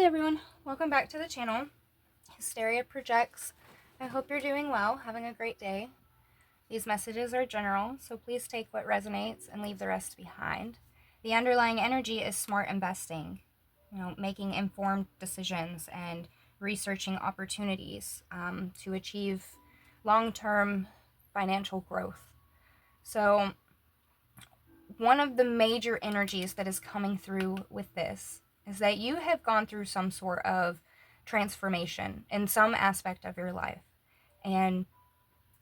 everyone, welcome back to the channel. Hysteria Projects. I hope you're doing well, having a great day. These messages are general, so please take what resonates and leave the rest behind. The underlying energy is smart investing, making informed decisions and researching opportunities to achieve long-term financial growth. So one of the major energies that is coming through with this is that you have gone through some sort of transformation in some aspect of your life. And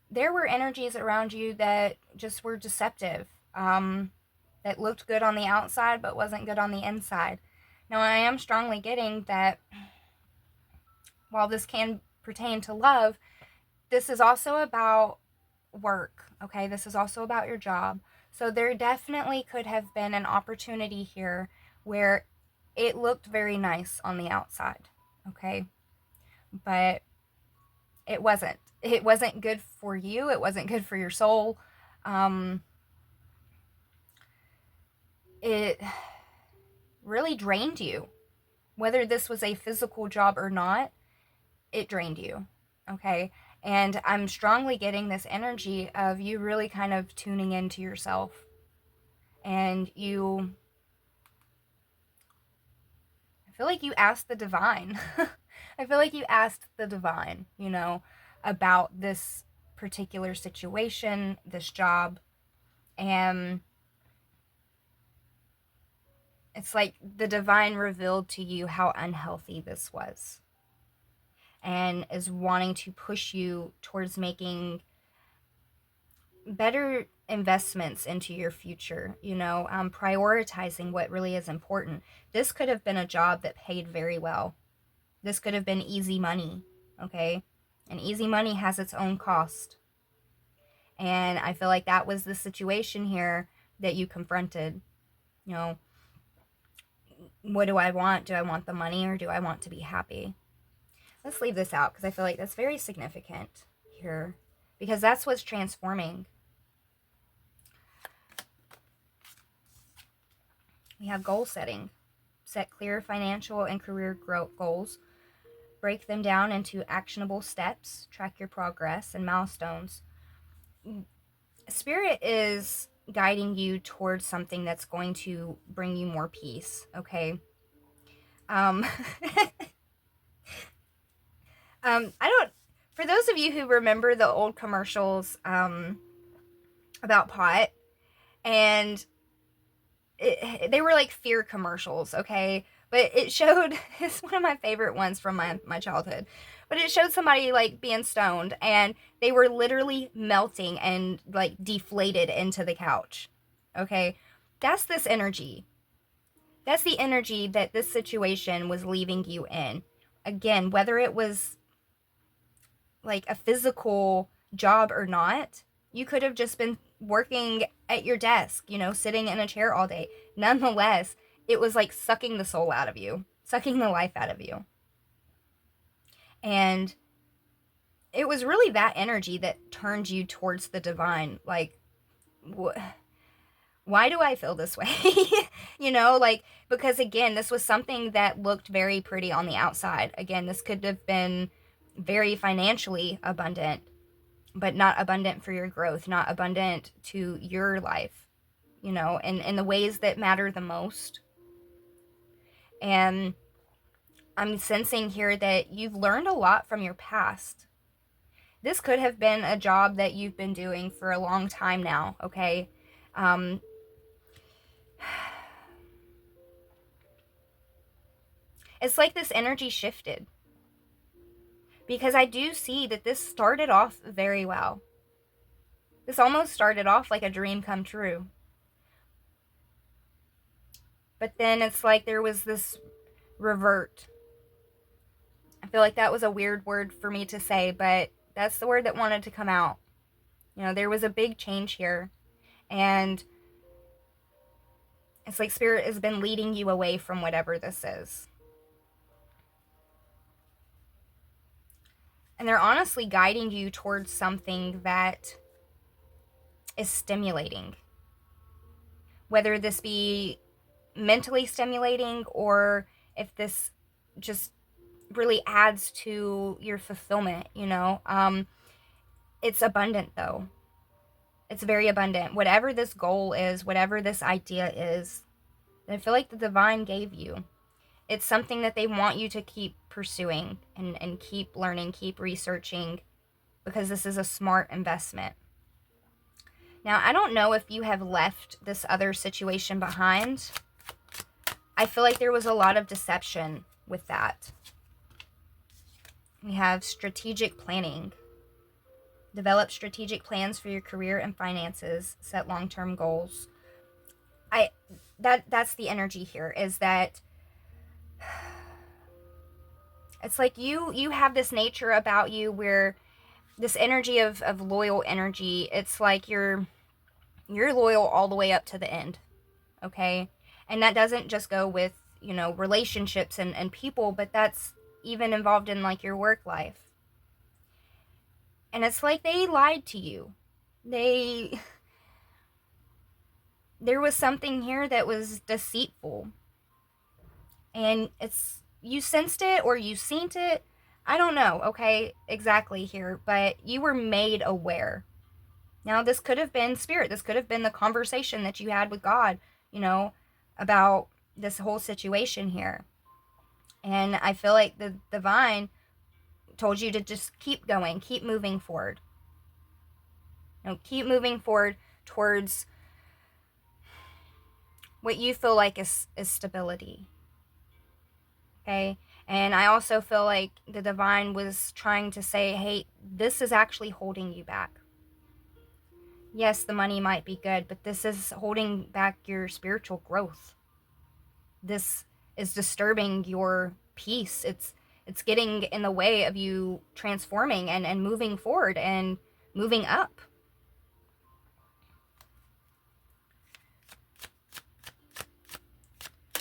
there were energies around you that just were deceptive, that looked good on the outside but wasn't good on the inside. Now, I am strongly getting that while this can pertain to love, this is also about work, okay? This is also about your job. So there definitely could have been an opportunity here where it looked very nice on the outside, okay? But it wasn't. It wasn't good for you. It wasn't good for your soul. It really drained you. Whether this was a physical job or not, it drained you, okay? And I'm strongly getting this energy of you really kind of tuning into yourself. And I feel like you asked the divine. I feel like you asked the divine, about this particular situation, this job. And it's like the divine revealed to you how unhealthy this was and is wanting to push you towards making better investments into your future, prioritizing what really is important. This could have been a job that paid very well. This could have been easy money, okay? And easy money has its own cost. And I feel like that was the situation here that you confronted. What do I want? Do I want the money or do I want to be happy? Let's leave this out because I feel like that's very significant here because that's what's transforming. We have goal setting. Set clear financial and career growth goals. Break them down into actionable steps. Track your progress and milestones. Spirit is guiding you towards something that's going to bring you more peace, okay? For those of you who remember the old commercials about pot, and they were like fear commercials, okay? But it showed, it's one of my favorite ones from my childhood, but it showed somebody like being stoned and they were literally melting and like deflated into the couch, okay? That's this energy. That's the energy that this situation was leaving you in. Again, whether it was like a physical job or not, you could have just been working at your desk, sitting in a chair all day. Nonetheless, it was like sucking the soul out of you, sucking the life out of you. And it was really that energy that turned you towards the divine. Like, why do I feel this way? Because again, this was something that looked very pretty on the outside. Again, this could have been very financially abundant, but not abundant for your growth, not abundant to your life, in the ways that matter the most. And I'm sensing here that you've learned a lot from your past. This could have been a job that you've been doing for a long time now, okay? It's like this energy shifted. Because I do see that this started off very well. This almost started off like a dream come true. But then it's like there was this revert. I feel like that was a weird word for me to say, but that's the word that wanted to come out. There was a big change here. And it's like Spirit has been leading you away from whatever this is. And they're honestly guiding you towards something that is stimulating. Whether this be mentally stimulating or if this just really adds to your fulfillment, you know. It's abundant though. It's very abundant. Whatever this goal is, whatever this idea is, I feel like the divine gave you. It's something that they want you to keep pursuing and keep learning, keep researching, because this is a smart investment. Now, I don't know if you have left this other situation behind. I feel like there was a lot of deception with that. We have strategic planning. Develop strategic plans for your career and finances. Set long-term goals. That's the energy here, is that it's like you have this nature about you where this energy of loyal energy, it's like you're loyal all the way up to the end. Okay? And that doesn't just go with, you know, relationships and people, but that's even involved in like your work life. And it's like they lied to you. There was something here that was deceitful. And you sensed it or you seen it. I don't know, okay, exactly here, but you were made aware. Now, this could have been spirit. This could have been the conversation that you had with God, you know, about this whole situation here. And I feel like the divine told you to just keep going, keep moving forward. You know, keep moving forward towards what you feel like is stability. Okay? And I also feel like the divine was trying to say, hey, this is actually holding you back. Yes, the money might be good, but this is holding back your spiritual growth. This is disturbing your peace. It's getting in the way of you transforming and moving forward and moving up.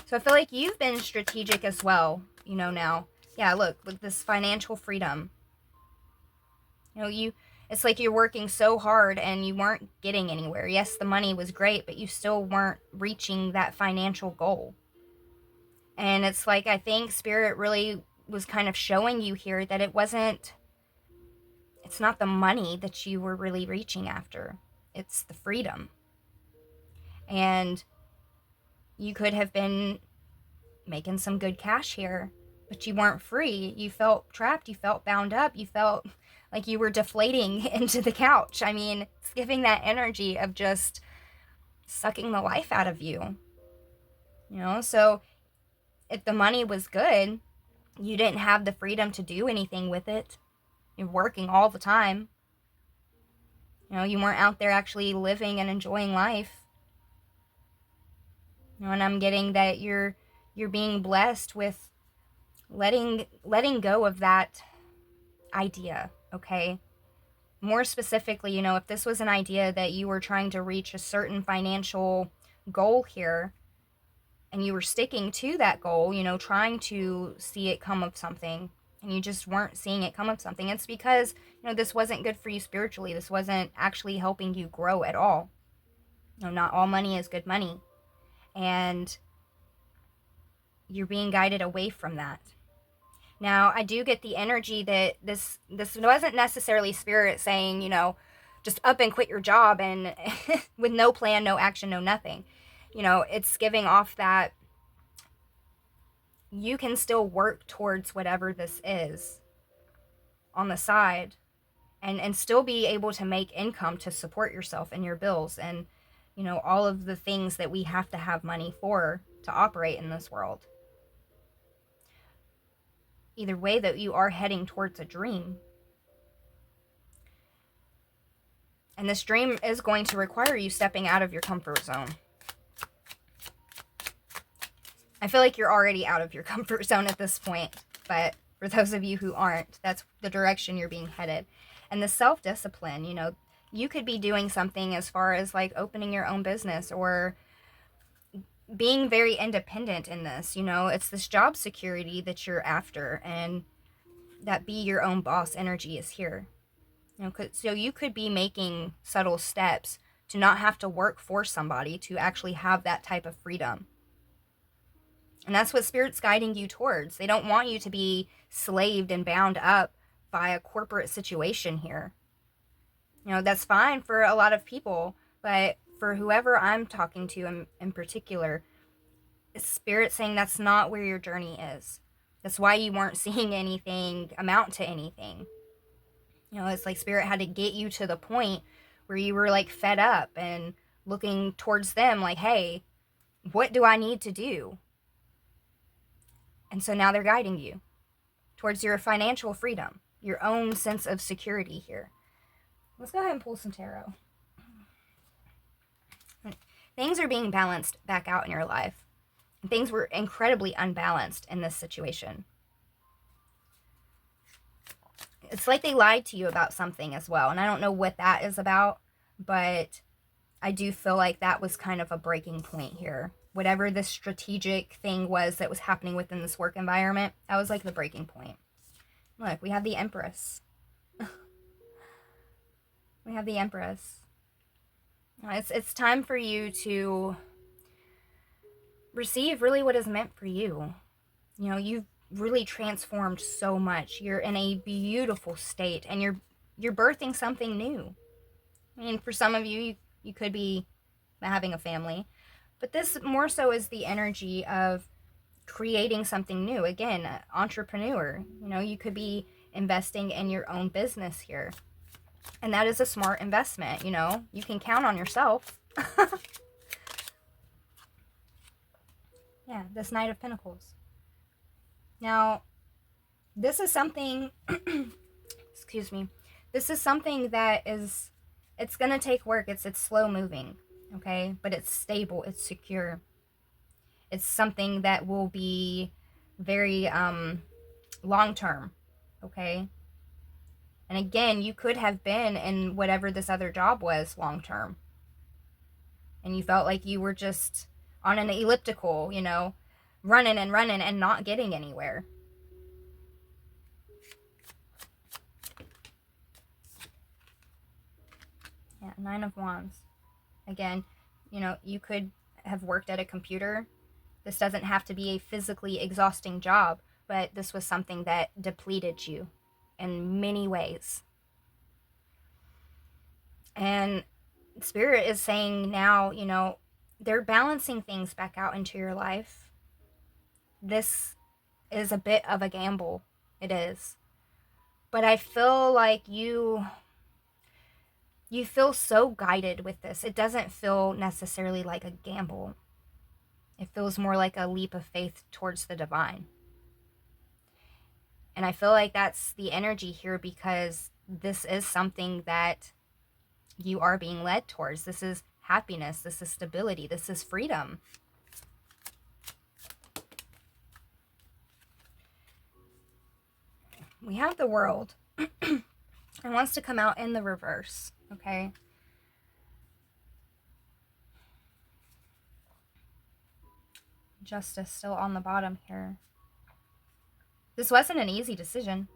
So I feel like you've been strategic as well, you know, now. Yeah, look, with this financial freedom. You know, it's like you're working so hard and you weren't getting anywhere. Yes, the money was great, but you still weren't reaching that financial goal. And it's like, I think Spirit really was kind of showing you here that it's not the money that you were really reaching after. It's the freedom. And you could have been making some good cash here, but you weren't free. You felt trapped. You felt bound up. You felt like you were deflating into the couch. I mean, it's giving that energy of just sucking the life out of you. You know, so if the money was good, you didn't have the freedom to do anything with it. You're working all the time. You know, you weren't out there actually living and enjoying life. You know, and I'm getting that you're being blessed with letting go of that idea, okay? More specifically, you know, if this was an idea that you were trying to reach a certain financial goal here and you were sticking to that goal, you know, trying to see it come of something, and you just weren't seeing it come of something, it's because, you know, this wasn't good for you spiritually. This wasn't actually helping you grow at all. You know, not all money is good money. And you're being guided away from that. Now, I do get the energy that this wasn't necessarily Spirit saying, you know, just up and quit your job and with no plan, no action, no nothing. You know, it's giving off that you can still work towards whatever this is on the side and still be able to make income to support yourself and your bills and, you know, all of the things that we have to have money for to operate in this world. Either way, that you are heading towards a dream. And this dream is going to require you stepping out of your comfort zone. I feel like you're already out of your comfort zone at this point, but for those of you who aren't, that's the direction you're being headed. And the self-discipline, you know, you could be doing something as far as like opening your own business or being very independent in this. You know, it's this job security that you're after, and that be your own boss energy is here. You know, so you could be making subtle steps to not have to work for somebody to actually have that type of freedom. And that's what Spirit's guiding you towards. They don't want you to be slaved and bound up by a corporate situation here. You know, that's fine for a lot of people, but for whoever I'm talking to in particular, Spirit saying that's not where your journey is. That's why you weren't seeing anything amount to anything. You know, it's like Spirit had to get you to the point where you were like fed up and looking towards them like, hey, what do I need to do? And so now they're guiding you towards your financial freedom, your own sense of security here. Let's go ahead and pull some tarot. Things are being balanced back out in your life. Things were incredibly unbalanced in this situation. It's like they lied to you about something as well. And I don't know what that is about, but I do feel like that was kind of a breaking point here. Whatever the strategic thing was that was happening within this work environment, that was like the breaking point. Look, we have the Empress. We have the Empress. It's time for you to receive really what is meant for you. You know, you've really transformed so much. You're in a beautiful state, and you're birthing something new. I mean, for some of you, you could be having a family, but this more so is the energy of creating something new. Again, entrepreneur. You know, you could be investing in your own business here. And that is a smart investment, you know. You can count on yourself. Yeah, this Knight of Pentacles. Now, this is something, excuse me, this is something that is, it's going to take work. It's slow moving, okay? But it's stable. It's secure. It's something that will be very long term, okay? And again, you could have been in whatever this other job was long term. And you felt like you were just on an elliptical, you know, running and not getting anywhere. Yeah, Nine of Wands. Again, you know, you could have worked at a computer. This doesn't have to be a physically exhausting job, but this was something that depleted you in many ways. And Spirit is saying now, you know, they're balancing things back out into your life. This is a bit of a gamble. It is. But I feel like you feel so guided with this. It doesn't feel necessarily like a gamble. It feels more like a leap of faith towards the divine. And I feel like that's the energy here, because this is something that you are being led towards. This is happiness. This is stability. This is freedom. We have the World. It wants to come out in the reverse, okay? Justice still on the bottom here. This wasn't an easy decision.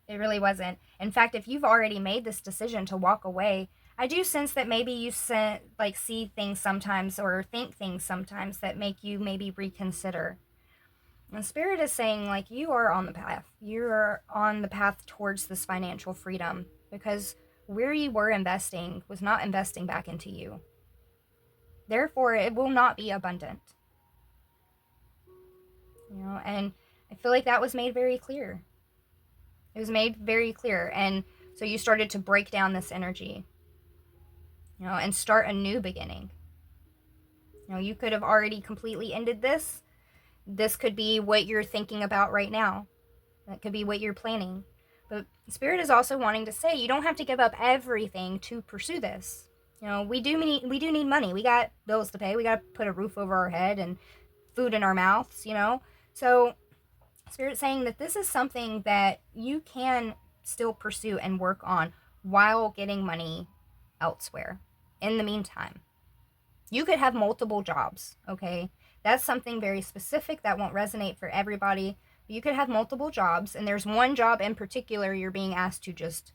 It really wasn't. In fact, if you've already made this decision to walk away, I do sense that maybe you see things sometimes or think things sometimes that make you maybe reconsider. And Spirit is saying, like, you are on the path. You're on the path towards this financial freedom, because where you were investing was not investing back into you. Therefore, it will not be abundant. You know, and I feel like that was made very clear. It was made very clear. And so you started to break down this energy, you know, and start a new beginning. You know, you could have already completely ended this. This could be what you're thinking about right now. That could be what you're planning. But Spirit is also wanting to say you don't have to give up everything to pursue this. You know, we do need money. We got bills to pay. We got to put a roof over our head and food in our mouths, you know. So Spirit's saying that this is something that you can still pursue and work on while getting money elsewhere. In the meantime, you could have multiple jobs, okay? That's something very specific that won't resonate for everybody. You could have multiple jobs, and there's one job in particular you're being asked to just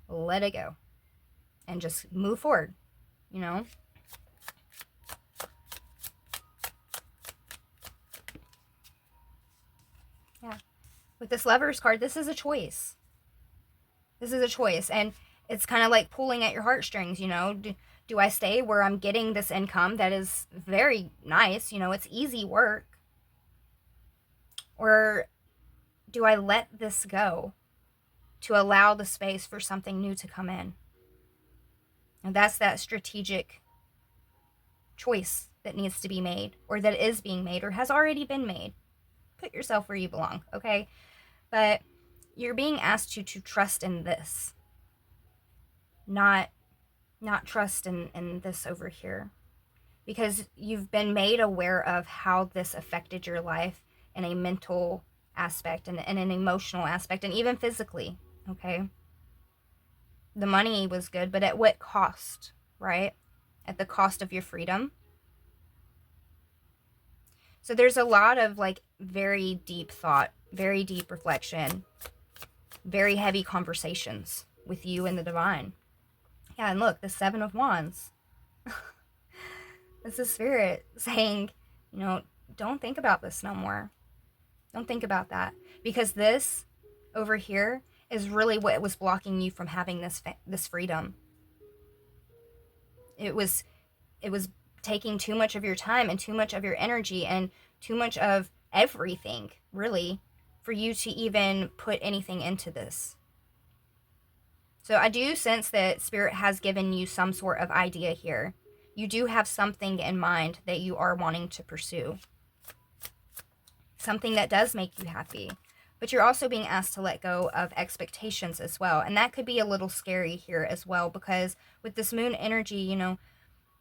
let it go and just move forward, you know? Yeah. With this Lovers card, this is a choice. This is a choice. And it's kind of like pulling at your heartstrings, you know. Do I stay where I'm getting this income that is very nice, you know, it's easy work? Or do I let this go to allow the space for something new to come in? And that's that strategic choice that needs to be made, or that is being made, or has already been made. Put yourself where you belong, okay? But you're being asked to trust in this, not trust in this over here, because you've been made aware of how this affected your life in a mental aspect and an emotional aspect, and even physically, okay? The money was good, but at what cost, right? At the cost of your freedom. So there's a lot of like very deep thought, very deep reflection, very heavy conversations with you and the divine. Yeah, and look, the Seven of Wands. It's the Spirit saying, you know, don't think about this no more. Don't think about that. Because this over here is really what was blocking you from having this freedom. It was taking too much of your time and too much of your energy and too much of everything, really, for you to even put anything into this. So I do sense that Spirit has given you some sort of idea here. You do have something in mind that you are wanting to pursue. Something that does make you happy. But you're also being asked to let go of expectations as well. And that could be a little scary here as well, because with this moon energy, you know,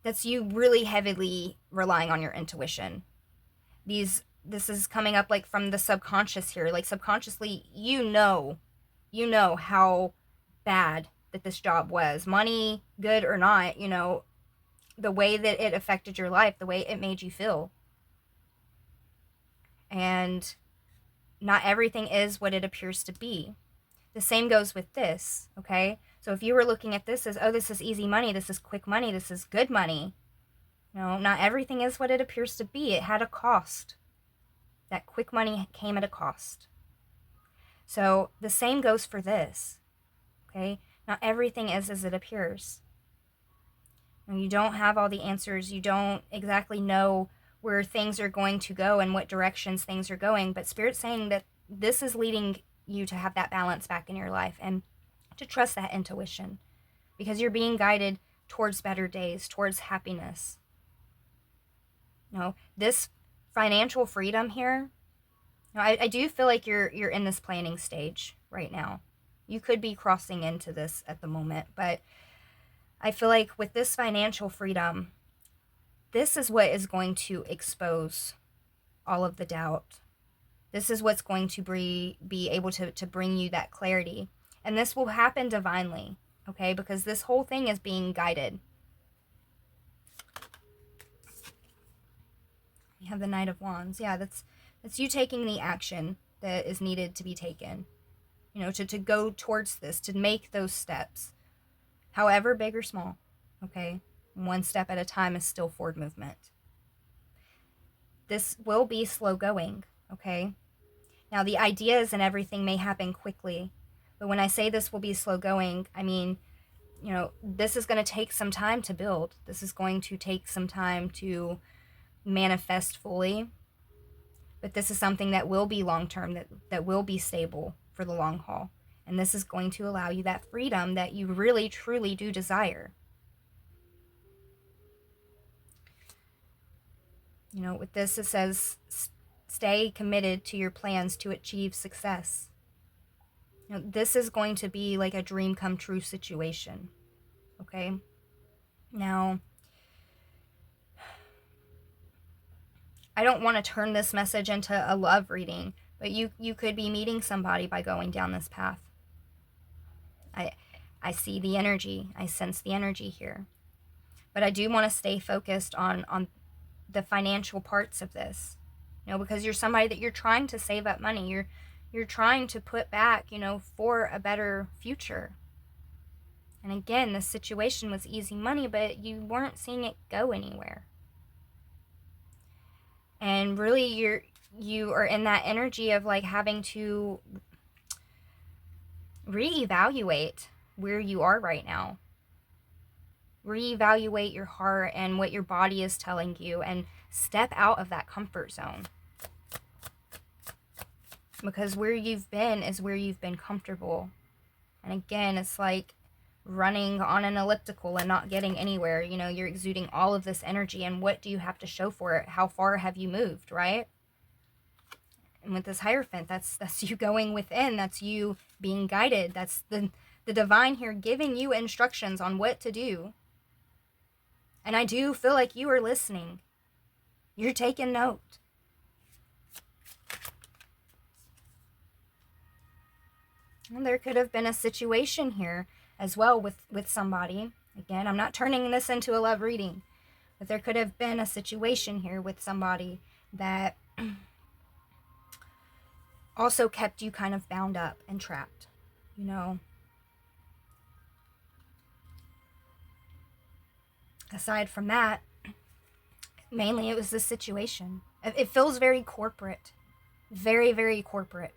that's you really heavily relying on your intuition. This is coming up like from the subconscious here. Like subconsciously, you know how bad that this job was. Money, good or not, you know, the way that it affected your life, the way it made you feel. And not everything is what it appears to be. The same goes with this, okay? So if you were looking at this as, oh, this is easy money, this is quick money, this is good money. No, not everything is what it appears to be. It had a cost. That quick money came at a cost. So the same goes for this, okay? Not everything is as it appears. And you don't have all the answers. You don't exactly know where things are going to go and what directions things are going. But Spirit's saying that this is leading you to have that balance back in your life and to trust that intuition, because you're being guided towards better days, towards happiness. You know, this financial freedom here, you know, I do feel like you're in this planning stage right now. You could be crossing into this at the moment, but I feel like with this financial freedom, this is what is going to expose all of the doubt. This is what's going to be able to bring you that clarity. And this will happen divinely, okay? Because this whole thing is being guided. You have the Knight of Wands. Yeah, that's you taking the action that is needed to be taken. You know, to go towards this, to make those steps, however big or small, okay? One step at a time is still forward movement. This will be slow going, okay? Now, the ideas and everything may happen quickly, but when I say this will be slow going, I mean, you know, this is going to take some time to build. This is going to take some time to manifest fully. But this is something that will be long term, that will be stable for the long haul. And this is going to allow you that freedom that you really, truly do desire. You know, with this, it says, stay committed to your plans to achieve success. You know, this is going to be like a dream come true situation. Okay? Now, I don't want to turn this message into a love reading, but you could be meeting somebody by going down this path. I see the energy. I sense the energy here. But I do want to stay focused on the financial parts of this. You know, because you're somebody that you're trying to save up money. You're trying to put back, you know, for a better future. And again, this situation was easy money, but you weren't seeing it go anywhere. And really you are in that energy of like having to reevaluate where you are right now. Reevaluate your heart and what your body is telling you, and step out of that comfort zone. Because where you've been is where you've been comfortable. And again, it's like running on an elliptical and not getting anywhere. You know, you're exuding all of this energy, and what do you have to show for it? How far have you moved, right? And with this Hierophant, that's you going within. That's you being guided. That's the divine here giving you instructions on what to do. And I do feel like you are listening. You're taking note. And there could have been a situation here as well with somebody. Again, I'm not turning this into a love reading, but there could have been a situation here with somebody that also kept you kind of bound up and trapped, you know. Aside from that, mainly it was this situation. It feels very corporate. Very, very corporate.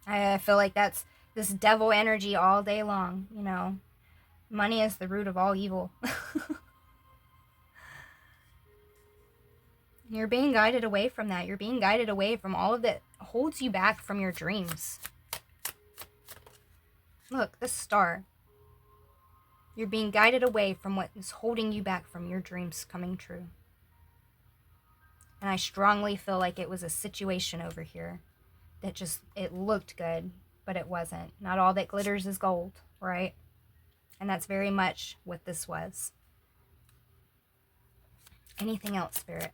I feel like that's this devil energy all day long, you know. Money is the root of all evil. You're being guided away from that. You're being guided away from all of that holds you back from your dreams. Look, the star. You're being guided away from what is holding you back from your dreams coming true. And I strongly feel like it was a situation over here that just, it looked good, but it wasn't. Not all that glitters is gold, right? And that's very much what this was. Anything else, Spirit?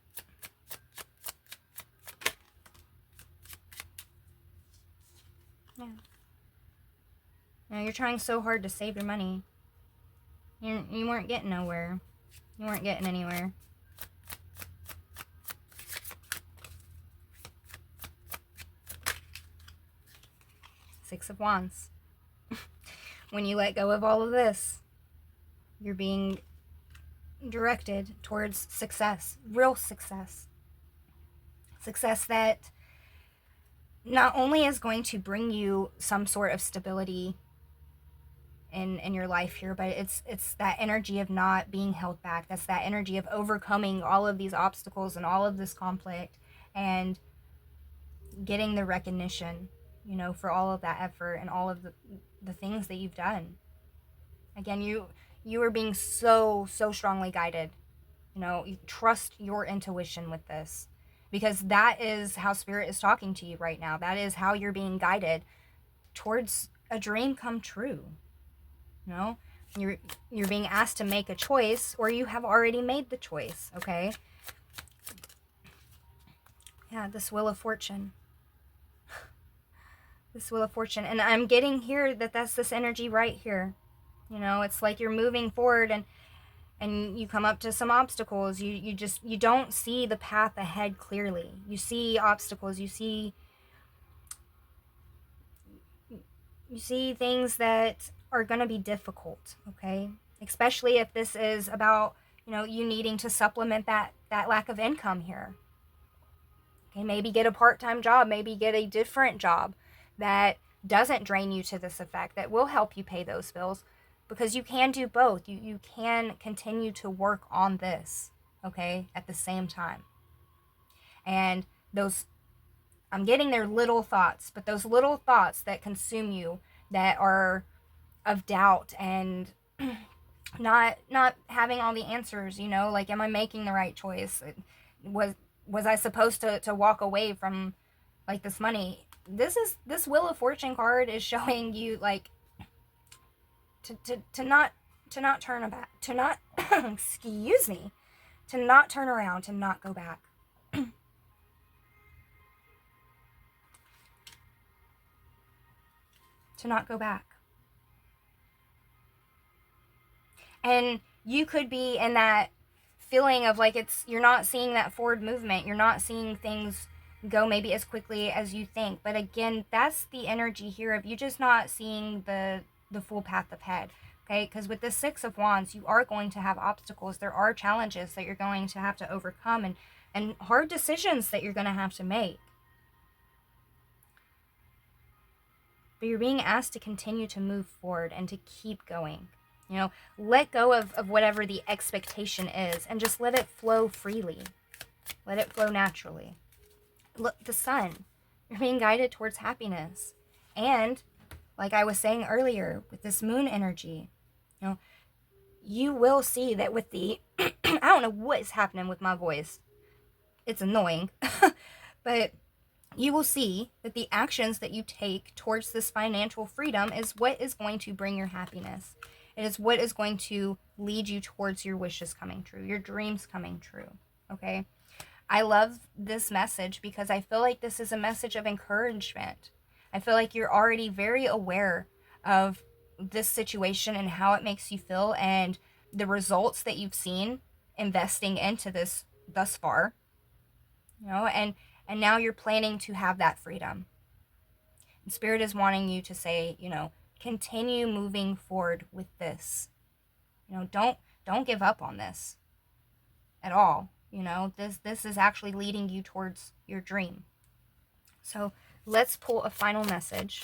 Yeah. You're trying so hard to save your money. You weren't getting nowhere. You weren't getting anywhere. Six of Wands. When you let go of all of this, you're being directed towards success. Real success. Success that not only is going to bring you some sort of stability in your life here, but it's that energy of not being held back. That's that energy of overcoming all of these obstacles and all of this conflict and getting the recognition, you know, for all of that effort and all of the things that you've done. Again, you are being so strongly guided. You know, you trust your intuition with this, because that is how Spirit is talking to you right now. That is how you're being guided towards a dream come true. You know, you're being asked to make a choice, or you have already made the choice, okay? Yeah, this Wheel of Fortune. This Wheel of Fortune. And I'm getting here that that's this energy right here. You know, it's like you're moving forward and you come up to some obstacles. You don't see the path ahead clearly. You see obstacles. You see things that are going to be difficult, okay? Especially if this is about, you know, you needing to supplement that lack of income here. Okay, maybe get a part-time job, maybe get a different job that doesn't drain you to this effect, that will help you pay those bills, because you can do both. You can continue to work on this, okay, at the same time. And those, I'm getting their little thoughts, but those little thoughts that consume you, that are of doubt and not having all the answers, you know, like, am I making the right choice? Was I supposed to walk away from, like, this money? This Wheel of Fortune card is showing you, like, to not turn back, to not excuse me, to not turn around, to not go back. To not go back. And you could be in that feeling of like you're not seeing that forward movement. You're not seeing things go maybe as quickly as you think. But again, that's the energy here of you just not seeing the full path ahead. Okay, because with the Six of Wands, you are going to have obstacles. There are challenges that you're going to have to overcome, and hard decisions that you're going to have to make. But you're being asked to continue to move forward and to keep going. You know, let go of whatever the expectation is and just let it flow freely. Let it flow naturally. Look, the sun, you're being guided towards happiness. And like I was saying earlier, with this moon energy, you know, you will see that with the, I don't know what is happening with my voice. It's annoying. But you will see that the actions that you take towards this financial freedom is what is going to bring your happiness. It is what is going to lead you towards your wishes coming true, your dreams coming true. Okay? I love this message because I feel like this is a message of encouragement. I feel like you're already very aware of this situation and how it makes you feel and the results that you've seen investing into this thus far. You know, and now you're planning to have that freedom. And Spirit is wanting you to say, you know, continue moving forward with this. You know, don't give up on this at all. You know, this is actually leading you towards your dream. So let's pull a final message.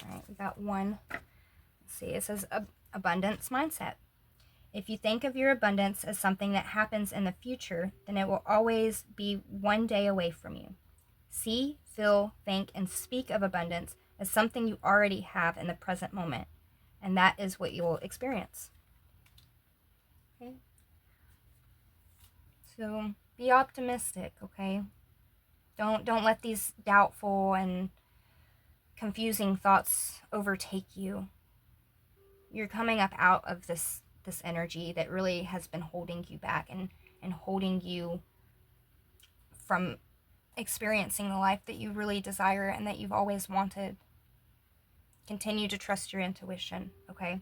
All right, we got one. Let's see, it says abundance mindset. If you think of your abundance as something that happens in the future, then it will always be one day away from you. See, feel, think, and speak of abundance as something you already have in the present moment, and that is what you will experience. Okay? So be optimistic, okay? Don't let these doubtful and confusing thoughts overtake you. You're coming up out of this energy that really has been holding you back and holding you from experiencing the life that you really desire and that you've always wanted. Continue to trust your intuition, okay?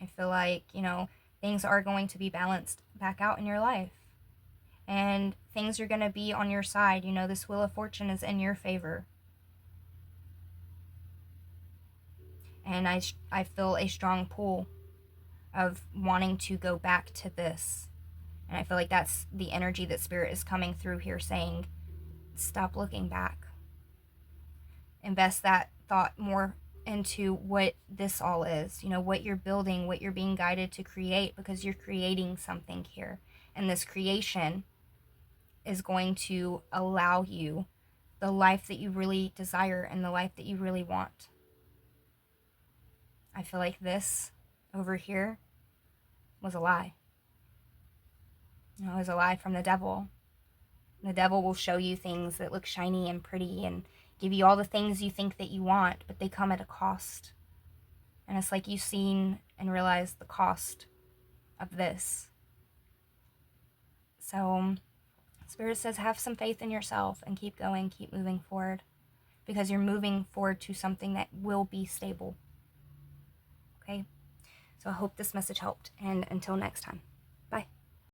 I feel like, you know, things are going to be balanced back out in your life. And things are going to be on your side. You know, this Wheel of Fortune is in your favor. And I feel a strong pull of wanting to go back to this. And I feel like that's the energy that Spirit is coming through here saying, stop looking back. Invest that thought more into what this all is, you know, what you're building, what you're being guided to create, because you're creating something here. And this creation is going to allow you the life that you really desire and the life that you really want. I feel like this over here was a lie. You know, it was a lie from the devil. The devil will show you things that look shiny and pretty and give you all the things you think that you want, but they come at a cost. And it's like you've seen and realized the cost of this. So Spirit says have some faith in yourself and keep going, keep moving forward, because you're moving forward to something that will be stable. Okay? So I hope this message helped, and until next time.